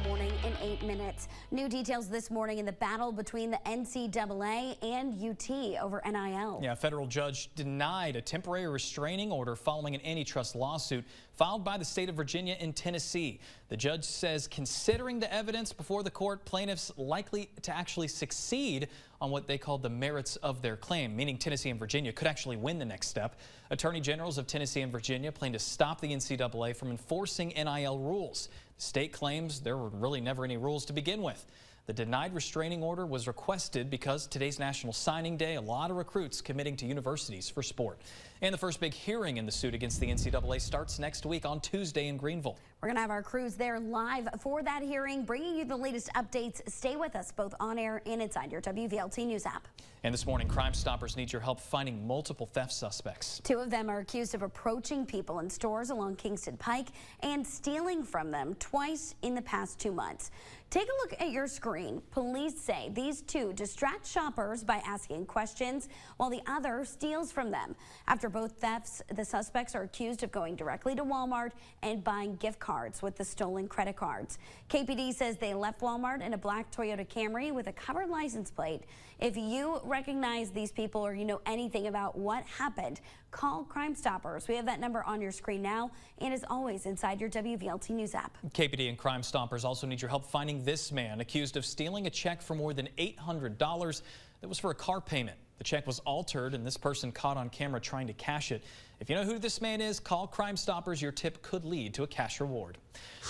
morning in 8 minutes. New details this morning in the battle between the NCAA and UT over NIL. Yeah, a federal judge denied a temporary restraining order following an antitrust lawsuit filed by the state of Virginia and Tennessee. The judge says, considering the evidence before the court, plaintiffs likely to actually succeed on what they called the merits of their claim, meaning Tennessee and Virginia could actually win the next step. Attorney generals of Tennessee and Virginia plan to stop the NCAA from enforcing NIL rules. The state claims there were really never any rules to begin with. The denied restraining order was requested because today's National Signing Day, a lot of recruits committing to universities for sport. And the first big hearing in the suit against the NCAA starts next week on Tuesday in Greenville. We're going to have our crews there live for that hearing, bringing you the latest updates. Stay with us both on air and inside your WVLT News app. And this morning, Crime Stoppers need your help finding multiple theft suspects. 2 of them are accused of approaching people in stores along Kingston Pike and stealing from them twice in the past 2 months. Take a look at your screen. Police say these 2 distract shoppers by asking questions while the other steals from them. After both thefts, the suspects are accused of going directly to Walmart and buying gift cards with the stolen credit cards. KPD says they left Walmart in a black Toyota Camry with a covered license plate. If you recognize these people or you know anything about what happened, call Crime Stoppers. We have that number on your screen now and as always inside your WVLT News app. KPD and Crime Stoppers also need your help finding this man accused of stealing a check for more than $800 that was for a car payment. The check was altered and this person caught on camera trying to cash it. If you know who this man is, call Crime Stoppers. Your tip could lead to a cash reward.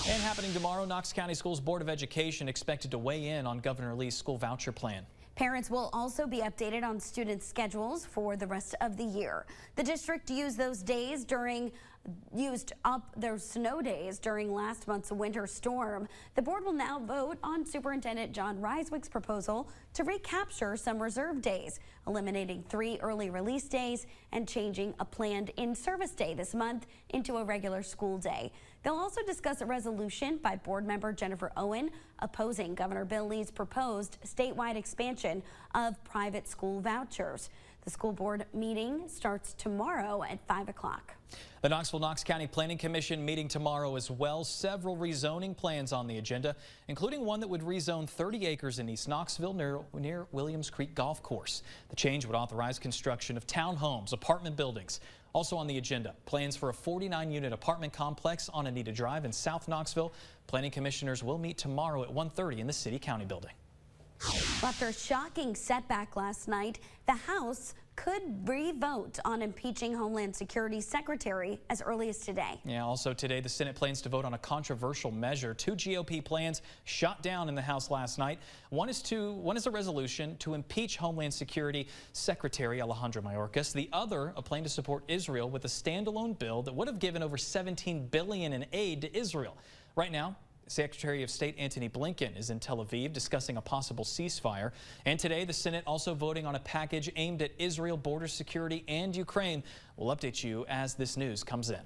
And happening tomorrow, Knox County Schools Board of Education expected to weigh in on Governor Lee's school voucher plan. Parents will also be updated on students' schedules for the rest of the year. The district used up their snow days during last month's winter storm. The board will now vote on Superintendent John Ryswick's proposal to recapture some reserve days, eliminating 3 early release days and changing a planned in-service day this month into a regular school day. They'll also discuss a resolution by board member Jennifer Owen opposing Governor Bill Lee's proposed statewide expansion of private school vouchers. The school board meeting starts tomorrow at 5 o'clock. The Knox County Planning Commission meeting tomorrow as well. Several rezoning plans on the agenda, including one that would rezone 30 acres in East Knoxville near Williams Creek Golf Course. The change would authorize construction of townhomes, apartment buildings. Also on the agenda, plans for a 49-unit apartment complex on Anita Drive in South Knoxville. Planning commissioners will meet tomorrow at 1:30 in the City County building. After a shocking setback last night, the House could re-vote on impeaching Homeland Security Secretary as early as today. Yeah, also today, the Senate plans to vote on a controversial measure. 2 GOP plans shot down in the House last night. One is a resolution to impeach Homeland Security Secretary Alejandro Mayorkas. The other, a plan to support Israel with a standalone bill that would have given over $17 billion in aid to Israel. Right now, Secretary of State Antony Blinken is in Tel Aviv discussing a possible ceasefire. And today, the Senate also voting on a package aimed at Israel border security and Ukraine. We'll update you as this news comes in.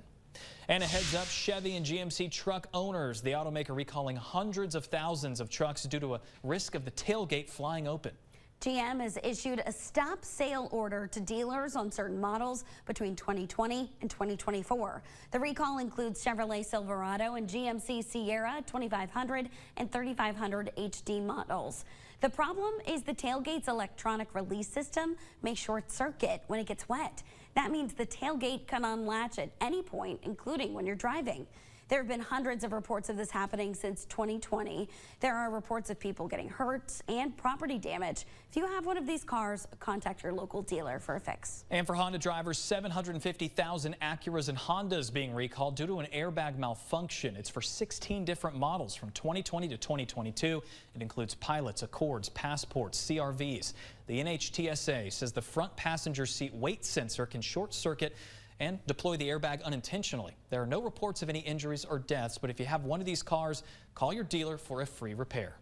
And a heads up, Chevy and GMC truck owners, the automaker recalling hundreds of thousands of trucks due to a risk of the tailgate flying open. GM has issued a stop sale order to dealers on certain models between 2020 and 2024. The recall includes Chevrolet Silverado and GMC Sierra 2500 and 3500 HD models. The problem is the tailgate's electronic release system may short circuit when it gets wet. That means the tailgate can unlatch at any point, including when you're driving. There have been hundreds of reports of this happening since 2020. There are reports of people getting hurt and property damage. If you have one of these cars, contact your local dealer for a fix. And for Honda drivers, 750,000 Acuras and Hondas being recalled due to an airbag malfunction. It's for 16 different models from 2020 to 2022. It includes Pilots, Accords, Passports, CRVs. The NHTSA says the front passenger seat weight sensor can short circuit and deploy the airbag unintentionally. There are no reports of any injuries or deaths, but if you have one of these cars, call your dealer for a free repair.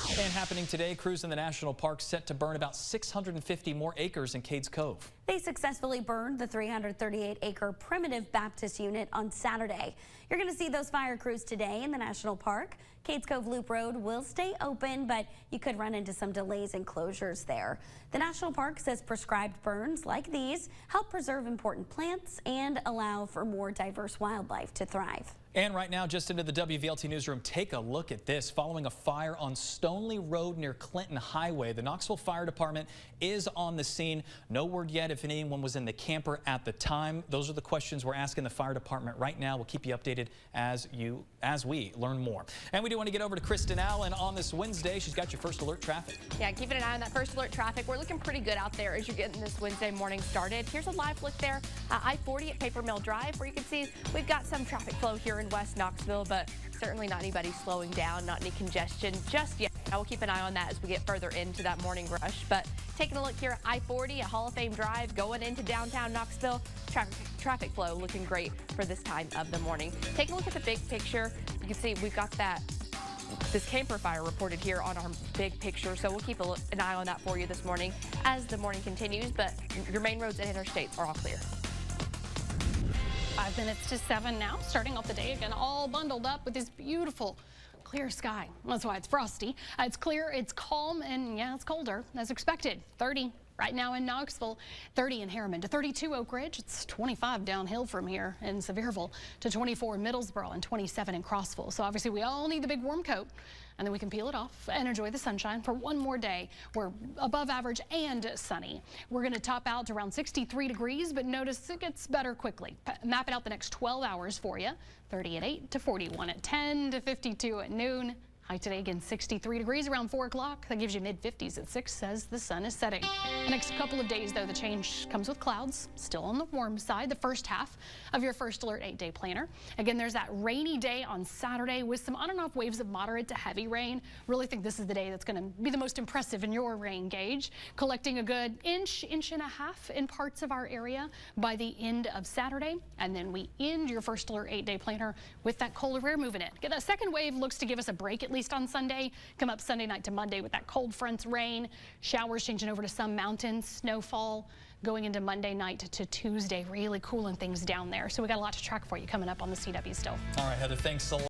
And happening today, crews in the national park set to burn about 650 more acres in Cades Cove. They successfully burned the 338-acre Primitive Baptist unit on Saturday. You're going to see those fire crews today in the national park. Cades Cove Loop Road will stay open, but you could run into some delays and closures there. The national park says prescribed burns like these help preserve important plants and allow for more diverse wildlife to thrive. And right now, just into the WVLT newsroom, take a look at this. Following a fire on Stoneley Road near Clinton Highway, the Knoxville Fire Department is on the scene. No word yet if anyone was in the camper at the time. Those are the questions we're asking the fire department right now. We'll keep you updated as we learn more. And we do want to get over to Kristen Allen on this Wednesday. She's got your first alert traffic. Yeah, keeping an eye on that first alert traffic. We're looking pretty good out there as you're getting this Wednesday morning started. Here's a live look there, I-40 at Paper Mill Drive, where you can see we've got some traffic flow here in West Knoxville, but certainly not anybody slowing down, not any congestion just yet. I will keep an eye on that as we get further into that morning rush. But taking a look here at I-40 at Hall of Fame Drive, going into downtown Knoxville, traffic flow looking great for this time of the morning. Take a look at the big picture. You can see we've got this camper fire reported here on our big picture, so we'll keep an eye on that for you this morning as the morning continues. But your main roads and interstates are all clear. 5 minutes to 7 now, starting off the day again, all bundled up with this beautiful clear sky. That's why it's frosty. It's clear, it's calm, and yeah, it's colder as expected. 30 right now in Knoxville, 30 in Harriman to 32 Oak Ridge. It's 25 downhill from here in Sevierville to 24 in Middlesboro and 27 in Crossville. So obviously we all need the big warm coat, and then we can peel it off and enjoy the sunshine for one more day. We're above average and sunny. We're going to top out to around 63 degrees, but notice it gets better quickly. Map it out the next 12 hours for you. 30 at 8 to 41 at 10 to 52 at noon. High today again 63 degrees around 4 o'clock. That gives you mid-50s at 6 as the sun is setting. The next couple of days, though, the change comes with clouds. Still on the warm side, the first half of your first alert 8-day planner. Again, there's that rainy day on Saturday with some on and off waves of moderate to heavy rain. Really think this is the day that's going to be the most impressive in your rain gauge. Collecting a good inch and a half in parts of our area by the end of Saturday. And then we end your first alert 8-day planner with that colder air moving in. That second wave looks to give us a break at least on Sunday. Come up Sunday night to Monday with that cold front's rain, showers changing over to some mountains, snowfall going into Monday night to Tuesday, really cooling things down there. So we got a lot to track for you coming up on the CW still. All right, Heather, thanks a lot.